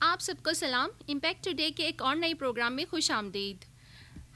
آپ سب کو سلام. امپیکٹ ٹوڈے کے ایک اور نئے پروگرام میں خوش آمدید.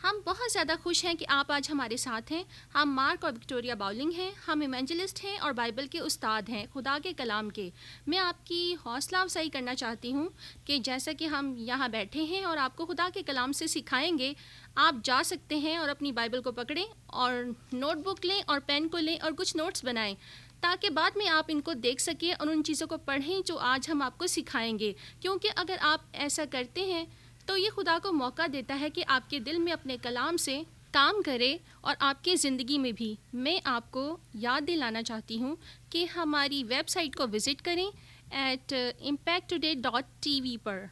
ہم بہت زیادہ خوش ہیں کہ آپ آج ہمارے ساتھ ہیں. ہم مارک اور وکٹوریا باؤلنگ ہیں. ہم ایونجلسٹ ہیں اور بائبل کے استاد ہیں, خدا کے کلام کے. میں آپ کی حوصلہ افزائی کرنا چاہتی ہوں کہ جیسا کہ ہم یہاں بیٹھے ہیں اور آپ کو خدا کے کلام سے سکھائیں گے, آپ جا سکتے ہیں اور اپنی بائبل کو پکڑیں اور نوٹ بک لیں اور پین کو لیں اور کچھ نوٹس بنائیں, تاکہ بعد میں آپ ان کو دیکھ سکیں اور ان چیزوں کو پڑھیں جو آج ہم آپ کو سکھائیں گے. کیونکہ اگر آپ ایسا کرتے ہیں تو یہ خدا کو موقع دیتا ہے کہ آپ کے دل میں اپنے کلام سے کام کرے اور آپ کی زندگی میں بھی. میں آپ کو یاد دلانا چاہتی ہوں کہ ہماری ویب سائٹ کو وزٹ کریں @impacttoday.tv پر.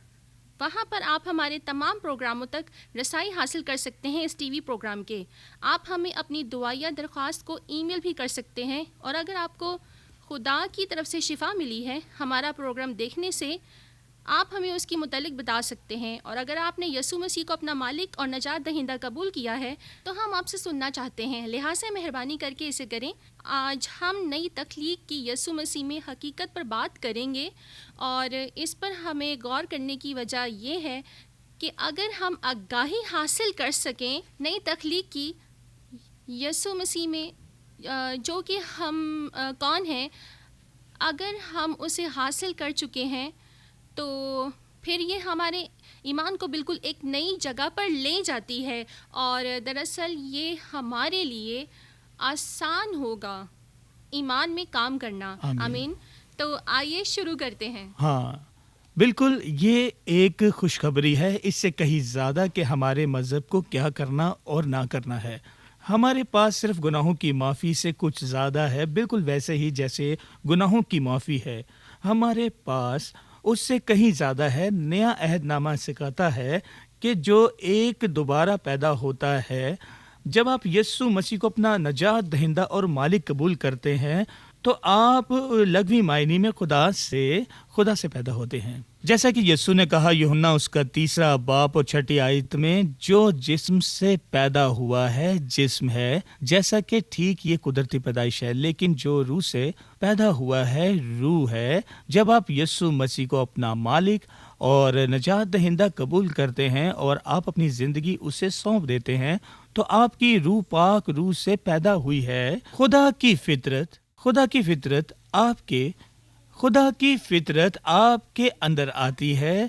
وہاں پر آپ ہمارے تمام پروگراموں تک رسائی حاصل کر سکتے ہیں اس ٹی وی پروگرام کے. آپ ہمیں اپنی دعا یا درخواست کو ای میل بھی کر سکتے ہیں, اور اگر آپ کو خدا کی طرف سے شفا ملی ہے ہمارا پروگرام دیکھنے سے, آپ ہمیں اس کی متعلق بتا سکتے ہیں. اور اگر آپ نے یسوع مسیح کو اپنا مالک اور نجات دہندہ قبول کیا ہے تو ہم آپ سے سننا چاہتے ہیں, لہٰذا مہربانی کر کے اسے کریں. آج ہم نئی تخلیق کی یسوع مسیح میں حقیقت پر بات کریں گے, اور اس پر ہمیں غور کرنے کی وجہ یہ ہے کہ اگر ہم آگاہی حاصل کر سکیں نئی تخلیق کی یسوع مسیح میں, جو کہ ہم کون ہیں, اگر ہم اسے حاصل کر چکے ہیں تو پھر یہ ہمارے ایمان کو بالکل ایک نئی جگہ پر لے جاتی ہے, اور دراصل یہ ہمارے لیے آسان ہوگا ایمان میں کام کرنا. آمین. تو آئیے شروع کرتے ہیں. ہاں بالکل, یہ ایک خوشخبری ہے اس سے کہیں زیادہ کہ ہمارے مذہب کو کیا کرنا اور نہ کرنا ہے. ہمارے پاس صرف گناہوں کی معافی سے کچھ زیادہ ہے, بالکل ویسے ہی جیسے گناہوں کی معافی ہے. ہمارے پاس اس سے کہیں زیادہ ہے. نیا عہد نامہ سکھاتا ہے کہ جو ایک دوبارہ پیدا ہوتا ہے, جب آپ یسوع مسیح کو اپنا نجات دہندہ اور مالک قبول کرتے ہیں تو آپ لغوی معنی میں خدا سے پیدا ہوتے ہیں. جیسا کہ یسوع نے کہا یوحنا اس کا 3 باب اور 6 آیت میں, جو جسم سے پیدا ہوا ہے جسم ہے, جیسا کہ ٹھیک یہ قدرتی پیدائش ہے, لیکن جو روح سے پیدا ہوا ہے روح ہے. جب آپ یسوع مسیح کو اپنا مالک اور نجات دہندہ قبول کرتے ہیں اور آپ اپنی زندگی اسے سونپ دیتے ہیں تو آپ کی روح پاک روح سے پیدا ہوئی ہے. خدا کی فطرت آپ کے اندر آتی ہے.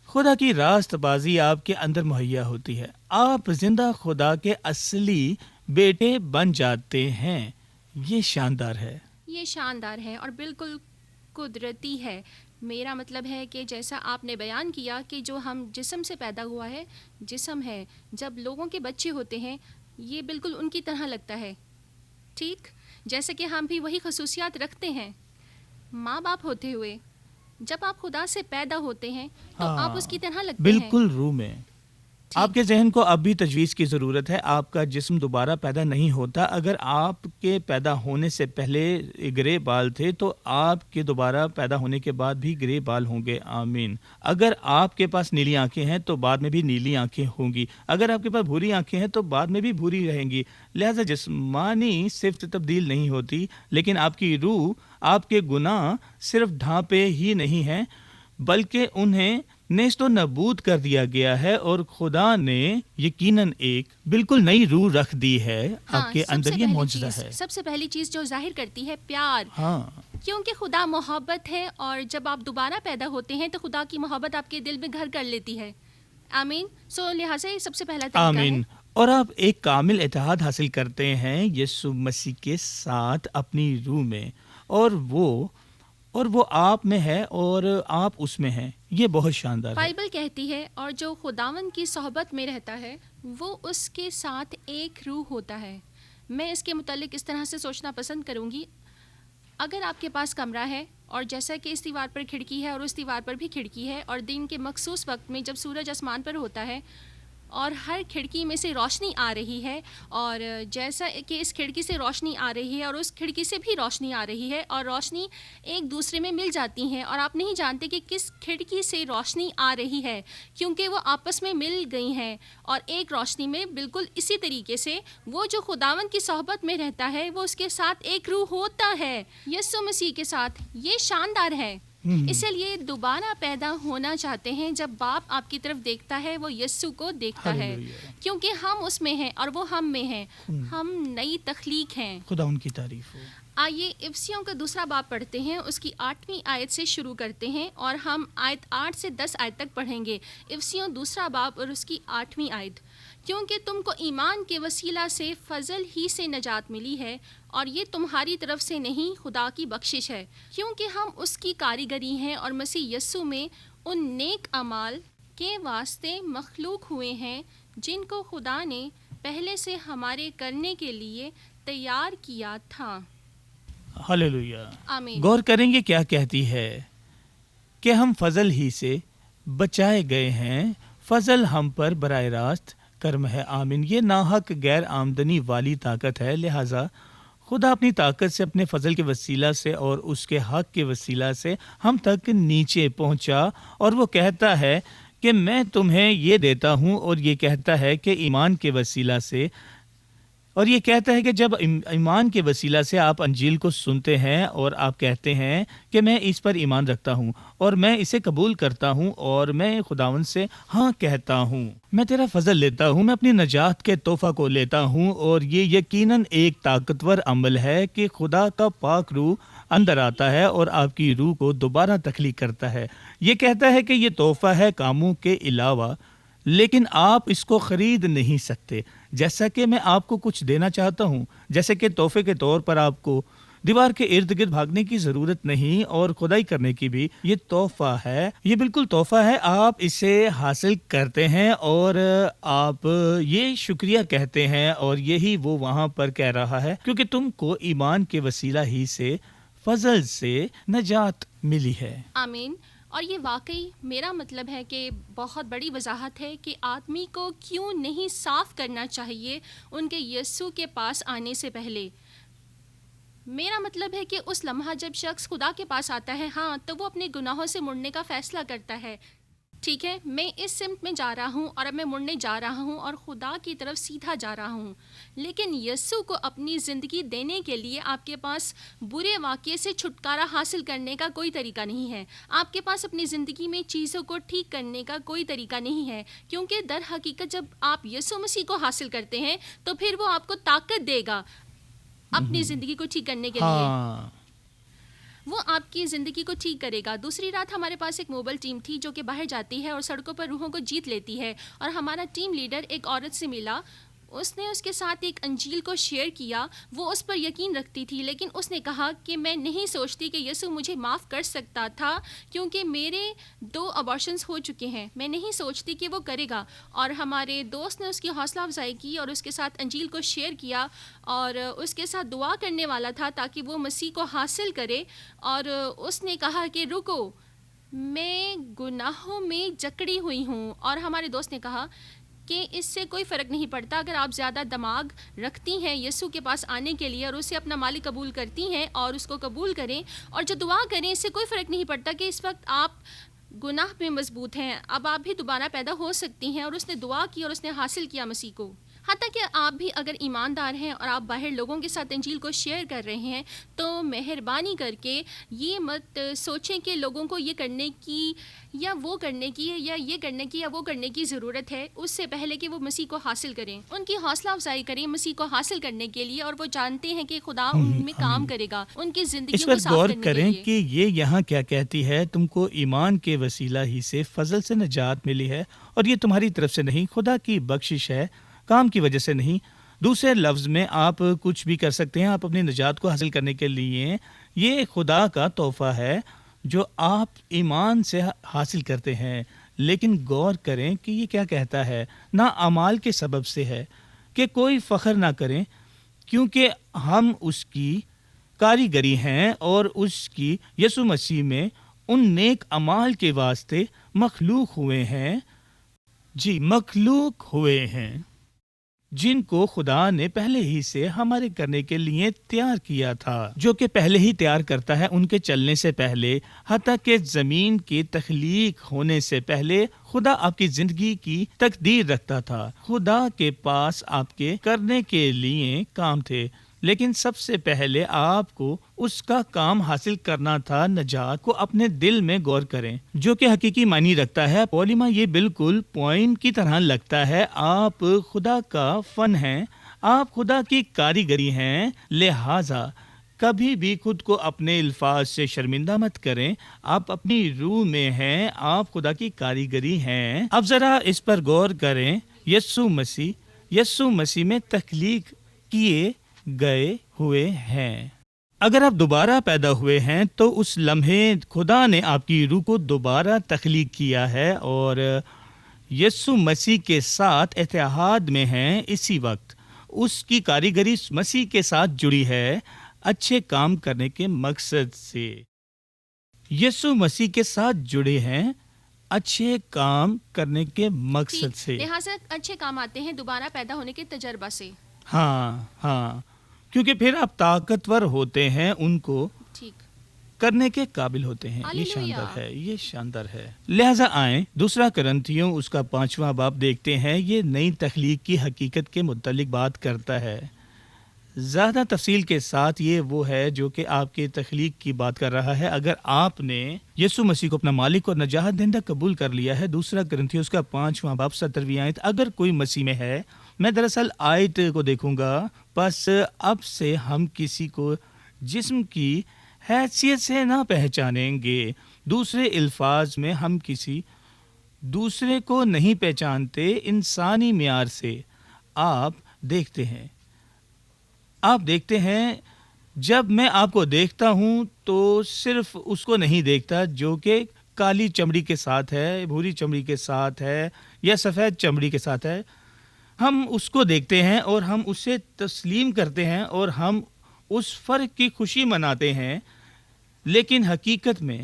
خدا کی راست بازی آپ کے اندر مہیا ہوتی ہے. آپ زندہ خدا کے اصلی بیٹے بن جاتے ہیں. یہ شاندار ہے اور بالکل قدرتی ہے. میرا مطلب ہے کہ جیسا آپ نے بیان کیا کہ جو ہم جسم سے پیدا ہوا ہے جسم ہے, جب لوگوں کے بچے ہوتے ہیں یہ بالکل ان کی طرح لگتا ہے, ٹھیک جیسے کہ ہم بھی وہی خصوصیات رکھتے ہیں ماں باپ ہوتے ہوئے. جب آپ خدا سے پیدا ہوتے ہیں تو آپ اس کی طرح لگتے ہیں, بالکل روح میں. آپ کے ذہن کو اب بھی تجویز کی ضرورت ہے. آپ کا جسم دوبارہ پیدا نہیں ہوتا. اگر آپ کے پیدا ہونے سے پہلے گرے بال تھے تو آپ کے دوبارہ پیدا ہونے کے بعد بھی گرے بال ہوں گے. آمین. اگر آپ کے پاس نیلی آنکھیں ہیں تو بعد میں بھی نیلی آنکھیں ہوں گی. اگر آپ کے پاس بھوری آنکھیں ہیں تو بعد میں بھی بھوری رہیں گی. لہذا جسمانی صفت تبدیل نہیں ہوتی, لیکن آپ کی روح, آپ کے گناہ صرف ڈھانپے ہی نہیں ہیں بلکہ انہیں نیست و نابود کر دیا گیا ہے, اور خدا نے یقیناً ایک بالکل نئی روح رکھ دی ہے آپ کے اندر. یہ معجزہ ہے. سب سے پہلی چیز جو ظاہر کرتی ہے پیار, کیونکہ خدا محبت ہے, اور جب آپ دوبارہ پیدا ہوتے ہیں تو خدا کی محبت آپ کے دل میں گھر کر لیتی ہے. آمین. لہٰذا یہ سب سے پہلا طریقہ ہے. اور آپ ایک کامل اتحاد حاصل کرتے ہیں یسوع مسیح کے ساتھ اپنی روح میں, اور وہ آپ میں ہے اور آپ اس میں ہیں. یہ بہت شاندار ہے. بائبل کہتی ہے, اور جو خداوند کی صحبت میں رہتا ہے وہ اس کے ساتھ ایک روح ہوتا ہے. میں اس کے متعلق اس طرح سے سوچنا پسند کروں گی. اگر آپ کے پاس کمرہ ہے اور جیسا کہ اس دیوار پر کھڑکی ہے اور اس دیوار پر بھی کھڑکی ہے، اور دن کے مخصوص وقت میں جب سورج آسمان پر ہوتا ہے اور ہر کھڑکی میں سے روشنی آ رہی ہے، اور جیسا کہ اس کھڑکی سے روشنی آ رہی ہے اور اس کھڑکی سے بھی روشنی آ رہی ہے، اور روشنی ایک دوسرے میں مل جاتی ہیں، اور آپ نہیں جانتے کہ کس کھڑکی سے روشنی آ رہی ہے، کیونکہ وہ آپس میں مل گئی ہیں، اور ایک روشنی میں بالکل اسی طریقے سے وہ جو خداوند کی صحبت میں رہتا ہے وہ اس کے ساتھ ایک روح ہوتا ہے، یسوع مسیح کے ساتھ۔ یہ شاندار ہے۔ اسی لیے دوبارہ پیدا ہونا چاہتے ہیں، جب باپ آپ کی طرف دیکھتا ہے وہ یسوع کو دیکھتا ہے، کیونکہ ہم اس میں ہیں اور وہ ہم میں ہیں، ہم نئی تخلیق ہیں۔ خدا ان کی تعریف ہو۔ آئیے افسیوں کا دوسرا باب پڑھتے ہیں، اس کی 8ویں آیت سے شروع کرتے ہیں، اور ہم آیت 8 سے 10 آیت تک پڑھیں گے۔ افسیوں دوسرا باب اور اس کی 8ویں آیت۔ کیونکہ تم کو ایمان کے وسیلہ سے فضل ہی سے نجات ملی ہے، اور یہ تمہاری طرف سے نہیں، خدا کی بخشش ہے، کیونکہ ہم اس کی کاریگری ہیں اور مسیح یسوع میں ان نیک اعمال کے واسطے مخلوق ہوئے ہیں جن کو خدا نے پہلے سے ہمارے کرنے کے لیے تیار کیا تھا۔ ہلیلویا۔ آمین۔ غور کریں گے کیا کہتی ہے کہ ہم فضل ہی سے بچائے گئے ہیں، فضل ہم پر براہ راست کرم ہے۔ آمین۔ یہ ناحق غیر آمدنی والی طاقت ہے، لہٰذا خدا اپنی طاقت سے، اپنے فضل کے وسیلہ سے اور اس کے حق کے وسیلہ سے ہم تک نیچے پہنچا، اور وہ کہتا ہے کہ میں تمہیں یہ دیتا ہوں، اور یہ کہتا ہے کہ ایمان کے وسیلہ سے، اور یہ کہتا ہے کہ جب ایمان کے وسیلہ سے آپ انجیل کو سنتے ہیں اور آپ کہتے ہیں کہ میں اس پر ایمان رکھتا ہوں اور میں اسے قبول کرتا ہوں اور میں خداوند سے ہاں کہتا ہوں، میں تیرا فضل لیتا ہوں، میں اپنی نجات کے تحفہ کو لیتا ہوں، اور یہ یقیناً ایک طاقتور عمل ہے کہ خدا کا پاک روح اندر آتا ہے اور آپ کی روح کو دوبارہ تخلیق کرتا ہے۔ یہ کہتا ہے کہ یہ تحفہ ہے کاموں کے علاوہ، لیکن آپ اس کو خرید نہیں سکتے۔ جیسا کہ میں آپ کو کچھ دینا چاہتا ہوں، جیسے کہ تحفے کے طور پر آپ کو دیوار کے ارد گرد بھاگنے کی ضرورت نہیں اور کھدائی کرنے کی بھی، یہ تحفہ ہے، یہ بالکل تحفہ ہے۔ آپ اسے حاصل کرتے ہیں اور آپ یہ شکریہ کہتے ہیں، اور یہی وہ وہاں پر کہہ رہا ہے، کیونکہ تم کو ایمان کے وسیلہ ہی سے فضل سے نجات ملی ہے۔ آمین۔ اور یہ واقعی میرا مطلب ہے کہ بہت بڑی وضاحت ہے کہ آدمی کو کیوں نہیں صاف کرنا چاہیے ان کے یسوع کے پاس آنے سے پہلے۔ میرا مطلب ہے کہ اس لمحہ جب شخص خدا کے پاس آتا ہے، ہاں، تو وہ اپنے گناہوں سے مڑنے کا فیصلہ کرتا ہے۔ ٹھیک ہے، میں اس سمت میں جا رہا ہوں اور اب میں مڑنے جا رہا ہوں اور خدا کی طرف سیدھا جا رہا ہوں، لیکن یسوع کو اپنی زندگی دینے کے لیے آپ کے پاس برے واقعے سے چھٹکارا حاصل کرنے کا کوئی طریقہ نہیں ہے۔ آپ کے پاس اپنی زندگی میں چیزوں کو ٹھیک کرنے کا کوئی طریقہ نہیں ہے، کیونکہ در حقیقت جب آپ یسوع مسیح کو حاصل کرتے ہیں تو پھر وہ آپ کو طاقت دے گا اپنی زندگی کو ٹھیک کرنے کے لیے۔ وہ آپ کی زندگی کو ٹھیک کرے گا۔ دوسری رات ہمارے پاس ایک موبائل ٹیم تھی جو کہ باہر جاتی ہے اور سڑکوں پر روحوں کو جیت لیتی ہے، اور ہمارا ٹیم لیڈر ایک عورت سے ملا، اس نے اس کے ساتھ ایک انجیل کو شیئر کیا۔ وہ اس پر یقین رکھتی تھی، لیکن اس نے کہا کہ میں نہیں سوچتی کہ یسوع مجھے معاف کر سکتا تھا، کیونکہ میرے 2 ابارشنز ہو چکے ہیں، میں نہیں سوچتی کہ وہ کرے گا۔ اور ہمارے دوست نے اس کی حوصلہ افزائی کی اور اس کے ساتھ انجیل کو شیئر کیا، اور اس کے ساتھ دعا کرنے والا تھا تاکہ وہ مسیح کو حاصل کرے، اور اس نے کہا کہ رکو، میں گناہوں میں جکڑی ہوئی ہوں۔ اور ہمارے دوست نے کہا کہ اس سے کوئی فرق نہیں پڑتا، اگر آپ زیادہ دماغ رکھتی ہیں یسوع کے پاس آنے کے لیے اور اسے اپنا مالک قبول کرتی ہیں اور اس کو قبول کریں اور جو دعا کریں، اس سے کوئی فرق نہیں پڑتا کہ اس وقت آپ گناہ میں مضبوط ہیں، اب آپ بھی دوبارہ پیدا ہو سکتی ہیں۔ اور اس نے دعا کی اور اس نے حاصل کیا مسیح کو۔ حتیٰ کہ آپ بھی اگر ایماندار ہیں اور آپ باہر لوگوں کے ساتھ انجیل کو شیئر کر رہے ہیں، تو مہربانی کر کے یہ مت سوچیں کہ لوگوں کو یہ کرنے کی یا وہ کرنے کی یا یہ کرنے کی یا وہ کرنے کی ضرورت ہے، اس سے پہلے کہ وہ مسیح کو حاصل کریں۔ ان کی حوصلہ افزائی کریں مسیح کو حاصل کرنے کے لیے، اور وہ جانتے ہیں کہ خدا ان میں کام کرے گا ان کی زندگیوں کو صاف کرنے کے لیے۔ اس پر غور کریں کہ یہ یہاں کیا کہتی ہے، تم کو ایمان کے وسیلہ ہی سے فضل سے نجات ملی ہے، اور یہ تمہاری طرف سے نہیں، خدا کی بخشش ہے، کام کی وجہ سے نہیں۔ دوسرے لفظ میں آپ کچھ بھی کر سکتے ہیں، آپ اپنی نجات کو حاصل کرنے کے لیے یہ خدا کا تحفہ ہے جو آپ ایمان سے حاصل کرتے ہیں۔ لیکن غور کریں کہ یہ کیا کہتا ہے، نہ اعمال کے سبب سے ہے کہ کوئی فخر نہ کریں، کیونکہ ہم اس کی کاریگری ہیں اور اس کی یسوع مسیح میں ان نیک اعمال کے واسطے مخلوق ہوئے ہیں، جی مخلوق ہوئے ہیں، جن کو خدا نے پہلے ہی سے ہمارے کرنے کے لیے تیار کیا تھا، جو کہ پہلے ہی تیار کرتا ہے ان کے چلنے سے پہلے، حتیٰ کہ زمین کی تخلیق ہونے سے پہلے خدا آپ کی زندگی کی تقدیر رکھتا تھا۔ خدا کے پاس آپ کے کرنے کے لیے کام تھے، لیکن سب سے پہلے آپ کو اس کا کام حاصل کرنا تھا۔ نجات کو اپنے دل میں غور کریں، جو کہ حقیقی معنی رکھتا ہے۔ پولیما یہ بالکل پوائنٹ کی طرح لگتا ہے۔ آپ خدا کا فن ہیں، آپ خدا کی کاریگری ہیں، لہٰذا کبھی بھی خود کو اپنے الفاظ سے شرمندہ مت کریں۔ آپ اپنی روح میں ہیں، آپ خدا کی کاریگری ہیں۔ اب ذرا اس پر غور کریں، یسوع مسیح میں تخلیق کیے گئے ہوئے ہیں۔ اگر آپ دوبارہ پیدا ہوئے ہیں تو اس لمحے خدا نے آپ کی روح کو دوبارہ تخلیق کیا ہے اور یسوع مسیح کے ساتھ اتحاد میں ہیں۔ اسی وقت اس کی کاریگری مسیح کے ساتھ جڑی ہے، اچھے کام کرنے کے مقصد سے۔ یسوع مسیح کے ساتھ جڑے ہیں اچھے کام کرنے کے مقصد سے، لہٰذا اچھے کام آتے ہیں دوبارہ پیدا ہونے کے تجربہ سے۔ ہاں، کیونکہ پھر آپ طاقتور ہوتے ہیں، ان کو ٹھیک کرنے کے قابل ہوتے ہیں۔ یہ شاندار ہے۔ لہٰذا آئیں دوسرا کرنتھیوں اس کا 5واں باب دیکھتے ہیں۔ یہ نئی تخلیق کی حقیقت کے متعلق بات کرتا ہے، زیادہ تفصیل کے ساتھ۔ یہ وہ ہے جو کہ آپ کے تخلیق کی بات کر رہا ہے۔ اگر آپ نے یسوع مسیح کو اپنا مالک اور نجات دہندہ قبول کر لیا ہے، دوسرا کرنتھیوں اس کا 5واں باب 17ویں آیت، اگر کوئی مسیح میں ہے، میں دراصل آیت کو دیکھوں گا، پس اب سے ہم کسی کو جسم کی حیثیت سے نہ پہچانیں گے۔ دوسرے الفاظ میں ہم کسی دوسرے کو نہیں پہچانتے انسانی معیار سے۔ آپ دیکھتے ہیں جب میں آپ کو دیکھتا ہوں تو صرف اس کو نہیں دیکھتا جو کہ کالی چمڑی کے ساتھ ہے، بھوری چمڑی کے ساتھ ہے یا سفید چمڑی کے ساتھ ہے۔ ہم اس کو دیکھتے ہیں اور ہم اسے تسلیم کرتے ہیں اور ہم اس فرق کی خوشی مناتے ہیں، لیکن حقیقت میں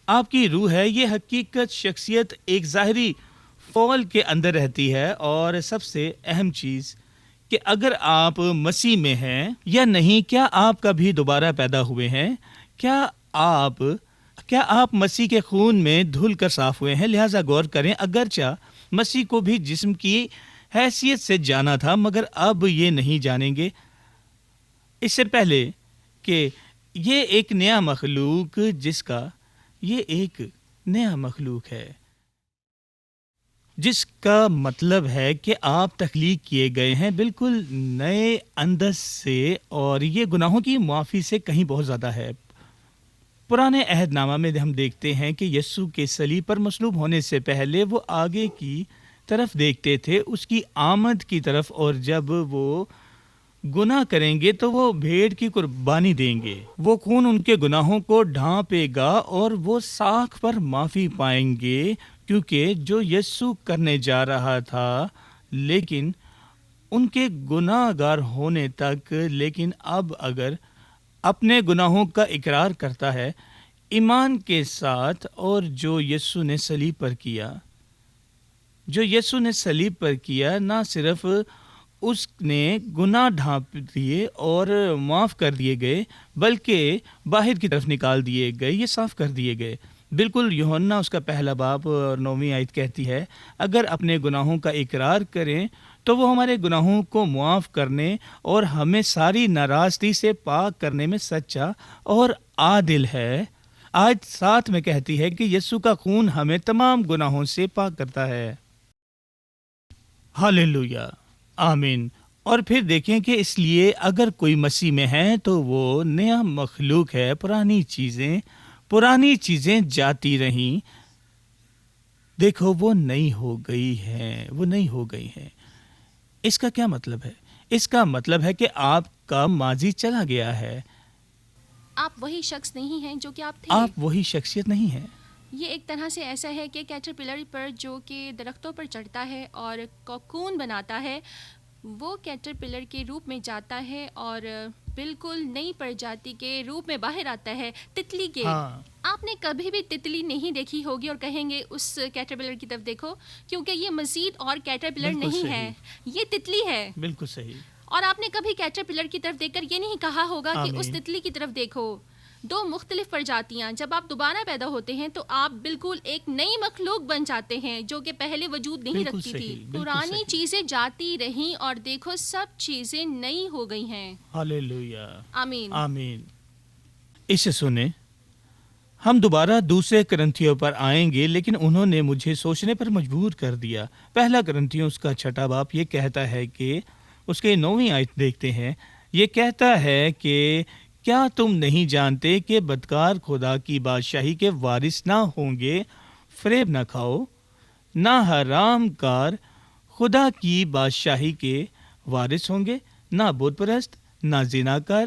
آپ کی روح ہے، یہ حقیقت شخصیت ایک ظاہری فعل کے اندر رہتی ہے۔ اور سب سے اہم چیز کہ اگر آپ مسیح میں ہیں یا نہیں، کیا آپ کبھی دوبارہ پیدا ہوئے ہیں؟ کیا آپ مسیح کے خون میں دھل کر صاف ہوئے ہیں؟ لہٰذا غور کریں، اگرچہ مسیح کو بھی جسم کی حیثیت سے جانا تھا، مگر اب یہ نہیں جانیں گے، اس سے پہلے کہ یہ ایک نیا مخلوق ہے، جس کا مطلب ہے کہ آپ تخلیق کیے گئے ہیں بالکل نئے انداز سے، اور یہ گناہوں کی معافی سے کہیں بہت زیادہ ہے۔ پرانے عہد نامہ میں ہم دیکھتے ہیں کہ یسوع کے صلیب پر مصلوب ہونے سے پہلے وہ آگے کی طرف دیکھتے تھے، اس کی آمد کی طرف، اور جب وہ گناہ کریں گے تو وہ بھیڑ کی قربانی دیں گے، وہ خون ان کے گناہوں کو ڈھانپے گا اور وہ ساکھ پر معافی پائیں گے، کیونکہ جو یسوع کرنے جا رہا تھا لیکن ان کے گناہ گار ہونے تک، لیکن اب اگر اپنے گناہوں کا اقرار کرتا ہے ایمان کے ساتھ، اور جو یسوع نے صلیب پر کیا، نہ صرف اس نے گناہ ڈھانپ دیے اور معاف کر دیے گئے، بلکہ باہر کی طرف نکال دیے گئے، یہ صاف کر دیے گئے۔ بالکل یوحنا اس کا 1 باب اور 9ویں آیت کہتی ہے، اگر اپنے گناہوں کا اقرار کریں تو وہ ہمارے گناہوں کو معاف کرنے اور ہمیں ساری ناراستی سے پاک کرنے میں سچا اور عادل ہے۔ آیت 7 میں کہتی ہے کہ یسوع کا خون ہمیں تمام گناہوں سے پاک کرتا ہے۔ ہاللویا، آمین۔ اور پھر دیکھیں کہ اس لیے اگر کوئی مسیح میں ہے تو وہ نیا مخلوق ہے، پرانی چیزیں جاتی رہیں، دیکھو وہ نئی ہو گئی ہیں۔ اس کا کیا مطلب ہے؟ اس کا مطلب ہے کہ آپ کا ماضی چلا گیا ہے، آپ وہی شخص نہیں ہیں جو کہ آپ تھے، آپ وہی شخصیت نہیں ہیں۔ یہ ایک طرح سے ایسا ہے کہ کیٹرپلر پر جو کہ درختوں پر چڑھتا ہے اور کوکون بناتا ہے، وہ کیٹرپلر کے روپ میں جاتا ہے اور بالکل نئی پرجاتی کے روپ میں باہر آتا ہے، تتلی کے۔ ہاں آپ نے کبھی بھی تتلی نہیں دیکھی ہوگی اور کہیں گے اس کیٹرپلر کی طرف دیکھو، کیونکہ یہ مزید اور کیٹرپلر بالکل نہیں صحیح، ہے، یہ تتلی ہے۔ بالکل صحیح۔ اور آپ نے کبھی کیٹرپلر کی طرف دیکھ کر یہ نہیں کہا ہوگا کہ اس آمین۔ تتلی کی طرف دیکھو۔ دو مختلف پرجاتیاں، جب آپ دوبارہ پیدا ہوتے ہیں تو آپ بالکل ایک نئی مخلوق بن جاتے ہیں جو کہ پہلے وجود نہیں بالکل رکھتی صحیح، تھی۔ بالکل پرانی صحیح۔ چیزیں جاتی رہیں اور دیکھو سب چیزیں نئی ہو گئی ہیں۔ ہاللیلویہ، آمین۔ آمین۔ اسے سنیں، ہم دوبارہ دوسرے کرنتھیوں پر آئیں گے، لیکن انہوں نے مجھے سوچنے پر مجبور کر دیا۔ پہلا کرنتھیوں اس کا 6 باب یہ کہتا ہے کہ اس کے 9ویں آیت دیکھتے ہیں، یہ کہتا ہے کہ کیا تم نہیں جانتے کہ بدکار خدا کی بادشاہی کے وارث نہ ہوں گے؟ فریب نہ کھاؤ، نہ حرام کار خدا کی بادشاہی کے وارث ہوں گے، نہ بت پرست، نہ زناکار،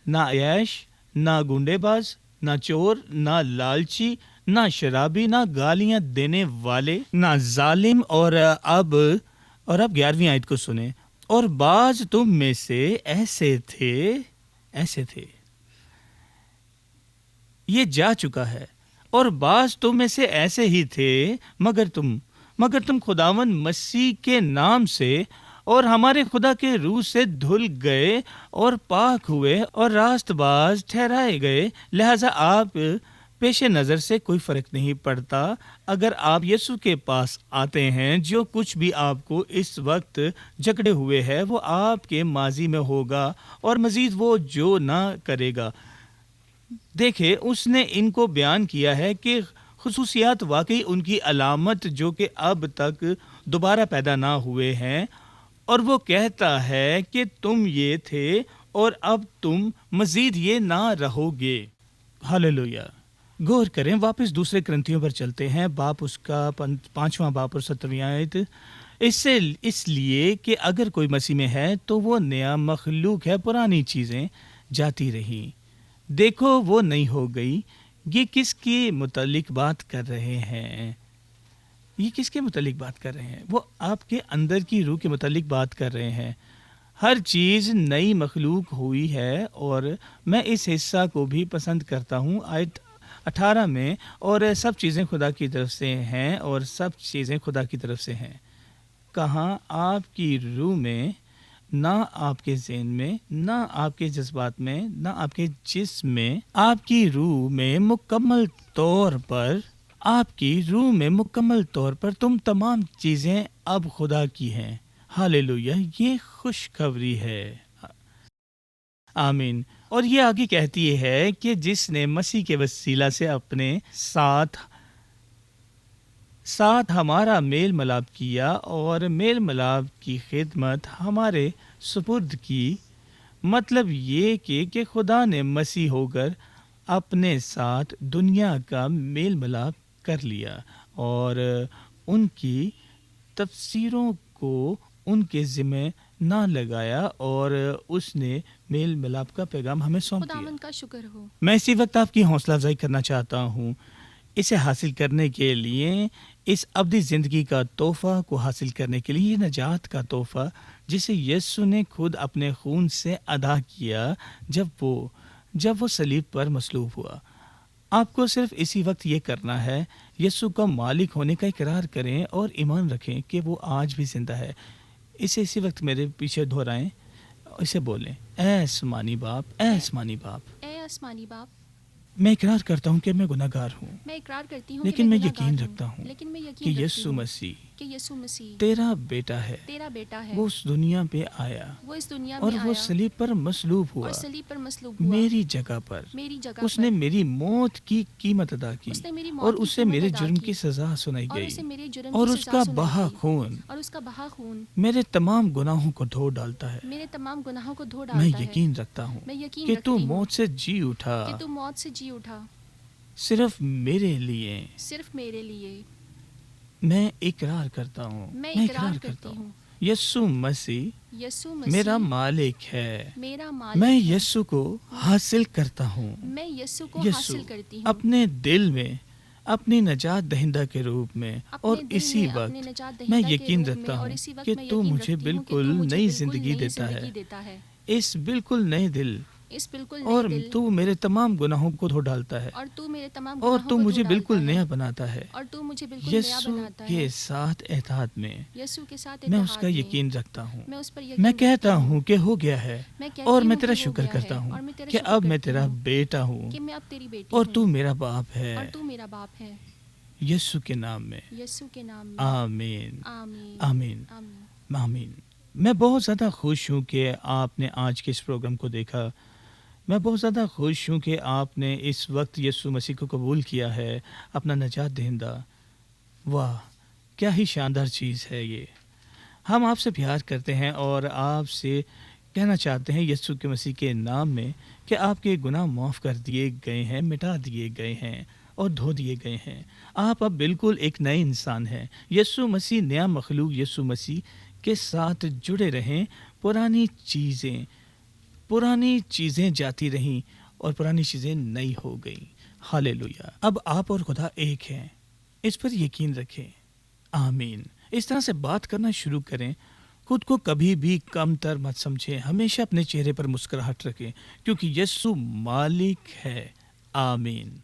نہ عیاش، نہ گنڈے باز، نہ چور، نہ لالچی، نہ شرابی، نہ گالیاں دینے والے، نہ ظالم۔ اور اب 11ویں آیت کو سنیں، اور بعض تم میں سے ایسے تھے یہ جا چکا ہے، اور بعض تم میں سے ایسے ہی تھے، مگر تم خداوند مسیح کے نام سے اور ہمارے خدا کے روح سے دھل گئے اور پاک ہوئے اور راست باز ٹھہرائے گئے۔ لہذا آپ پیش نظر سے کوئی فرق نہیں پڑتا اگر آپ یسوع کے پاس آتے ہیں، جو کچھ بھی آپ کو اس وقت جکڑے ہوئے ہے وہ آپ کے ماضی میں ہوگا اور مزید وہ جو نہ کرے گا۔ دیکھیں، اس نے ان کو بیان کیا ہے کہ خصوصیات واقعی ان کی علامت جو کہ اب تک دوبارہ پیدا نہ ہوئے ہیں، اور وہ کہتا ہے کہ تم یہ تھے اور اب تم مزید یہ نہ رہو گے۔ ہاللیلویہ۔ غور کریں، واپس دوسرے کرنتھیوں پر چلتے ہیں، باپ اس کا 5واں باپ اور 17ویں آیت۔ اس لیے کہ اگر کوئی مسیح میں ہے تو وہ نیا مخلوق ہے، پرانی چیزیں جاتی رہیں، دیکھو وہ نئی ہو گئی۔ یہ کس کے متعلق بات کر رہے ہیں؟ وہ آپ کے اندر کی روح کے متعلق بات کر رہے ہیں۔ ہر چیز نئی مخلوق ہوئی ہے، اور میں اس حصہ کو بھی پسند کرتا ہوں، آیت 18 میں، اور سب چیزیں خدا کی طرف سے ہیں اور سب چیزیں خدا کی طرف سے ہیں۔ کہاں آپ کی روح میں، نہ آپ کے ذہن میں، نہ آپ کے جذبات میں، نہ آپ کے جسم میں، آپ کی روح میں مکمل طور پر تم تمام چیزیں اب خدا کی ہیں۔ ہاللیلویہ، یہ خوشخبری ہے۔ آمین۔ اور یہ آگے کہتی ہے کہ جس نے مسیح کے وسیلہ سے اپنے ساتھ ہمارا میل ملاپ کیا اور میل ملاپ کی خدمت ہمارے سپرد کی، مطلب یہ کہ خدا نے مسیح ہو کر اپنے ساتھ دنیا کا میل ملاپ کر لیا اور ان کی تفسیروں کو ان کے ذمہ نہ لگایا، اور اس نے میل ملاپ کا پیغام ہمیں سونپ دیا۔ خداوند کا شکر ہو۔ میں اسی وقت آپ کی حوصلہ افزائی کرنا چاہتا ہوں، اسے حاصل کرنے کے لیے، اس ابدی زندگی کا تحفہ کو حاصل کرنے کے لیے، یہ نجات کا تحفہ جسے یسوع نے خود اپنے خون سے ادا کیا جب وہ صلیب پر مصلوب ہوا۔ آپ کو صرف اسی وقت یہ کرنا ہے، یسوع کا مالک ہونے کا اقرار کریں اور ایمان رکھیں کہ وہ آج بھی زندہ ہے۔ اسے اسی وقت میرے پیچھے دہرائیں، اسے بولیں، اے آسمانی باپ، اے آسمانی باپ، اے آسمانی باپ، میں اقرار کرتا ہوں کہ میں گناہ گار ہوں، میں اقرار کرتی ہوں لیکن میں گناہ یقین گار رکھتا ہوں لیکن میں کہ یقین رکھتی یسوع ہوں مسیح کہ یسوع مسیح تیرا بیٹا ہے، تیرا بیٹا ہے، وہ اس دنیا پہ آیا وہ اس دنیا اور میں وہ آیا صلیب پر مصلوب ہوا، اور صلیب پر مصلوب ہوا میری جگہ پر، میری جگہ اس نے میری موت کی قیمت ادا کی، اس نے میری موت اور کی اسے قیمت میرے ادا جرم کی، کی سزا سنائی اور گئی، اسے میرے جرم اور کی اس سزا کا سنائی بہا گئی، خون اور اس کا بہا خون میرے تمام گناہوں کو دھو ڈالتا ہے۔ میرے تمام گناہوں کو دھو میں ڈالتا ہے۔ یقین رکھتا ہوں میں یقین کہ تو رکھتی ہوں موت سے جی اٹھا کہ تو موت سے جی اٹھا صرف میرے لیے۔ صرف میرے لیے۔ میں اقرار کرتا ہوں، میں اقرار کرتی ہوں، یسوع مسیح یسوع مسیح میرا مالک ہے، میرا مالک میں ہے۔ یسوع کو حاصل کرتا ہوں، میں یسوع کو یسوع حاصل کرتی ہوں اپنے دل میں اپنی نجات دہندہ کے روپ میں، اپنے اور دل اسی میں اپنے وقت نجات میں دہندہ کے یقین روپ میں، رکھتا اور ہوں اسی وقت کہ میں تو یقین مجھے رکھتی ہوں کہ بالکل تو مجھے نئی بالکل زندگی نئی دیتا ہے۔ زندگی دیتا ہے۔ اس بالکل نئے دل اس بالکل اور نئے دل تو میرے تمام گناہوں کو دھو ڈالتا ہے اور تو میرے تمام اور گناہوں تو کو مجھے دھو بالکل ڈالتا ہے نیا بناتا ہے اور تو مجھے بالکل نیا یسوع بناتا کے ہے ساتھ اتحاد میں یسوع کے ساتھ میں اس اتحاد کا میں یقین رکھتا ہوں میں اس پر میں یقین کہتا رکھتی ہوں کہ ہو گیا ہے میں اور کہتی میں ہوں تیرا کہ ہو شکر گیا کرتا ہے ہوں اور میں تیرا کہ شکر اب میں کرتی تیرا ہوں بیٹا ہوں کہ میں اب تیری بیٹی اور ہوں تو میرا باپ ہے اور تو میرا باپ ہے یسوع کے نام میں یسوع کے نام میں آمین آمین آمین آمین آمین میں بہت زیادہ خوش ہوں کہ آپ نے آج کے اس پروگرام کو دیکھا میں بہت زیادہ خوش ہوں کہ آپ نے اس وقت یسوع مسیح کو قبول کیا ہے اپنا نجات دہندہ واہ کیا ہی شاندار چیز ہے یہ ہم آپ سے پیار کرتے ہیں اور آپ سے کہنا چاہتے ہیں یسوع کے مسیح کے نام میں کہ آپ کے گناہ معاف کر دیے گئے ہیں مٹا دیے گئے ہیں اور دھو دیے گئے ہیں آپ اب بالکل ایک نئے انسان ہیں یسوع مسیح نیا مخلوق یسوع مسیح کے ساتھ جڑے رہیں پرانی چیزیں جاتی رہیں اور پرانی چیزیں نئی ہو گئیں ہاللویا اب آپ اور خدا ایک ہیں اس پر یقین رکھیں آمین اس طرح سے بات کرنا شروع کریں خود کو کبھی بھی کم تر مت سمجھیں ہمیشہ اپنے چہرے پر مسکراہٹ رکھیں کیونکہ یسوع مالک ہے آمین